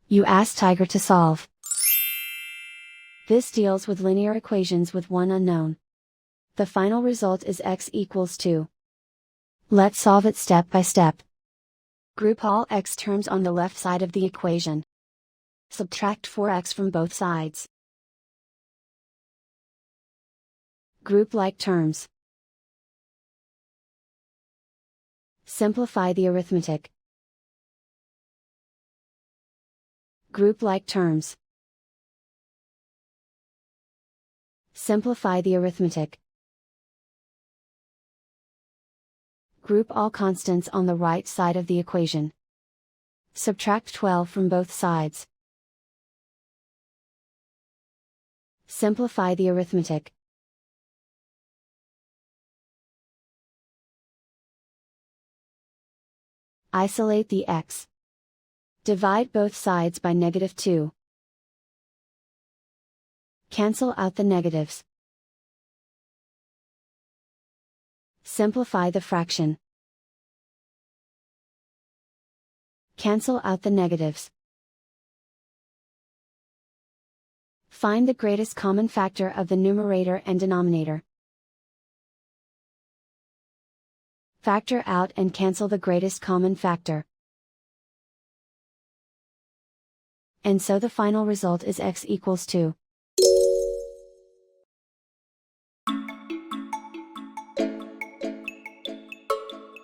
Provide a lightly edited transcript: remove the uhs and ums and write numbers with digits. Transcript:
You ask Tiger to solve. This deals with linear equations with one unknown. The final result is x equals 2. Let's solve it step by step. Group all x terms on the left side of the equation. Subtract 4x from both sides. Group like terms. Simplify the arithmetic. Group like terms. Simplify the arithmetic. Group all constants on the right side of the equation. Subtract 12 from both sides. Simplify the arithmetic. Isolate the x. Divide both sides by -2. Cancel out the negatives. Simplify the fraction. Cancel out the negatives. Find the greatest common factor of the numerator and denominator. Factor out and cancel the greatest common factor. And so the final result is x equals 2.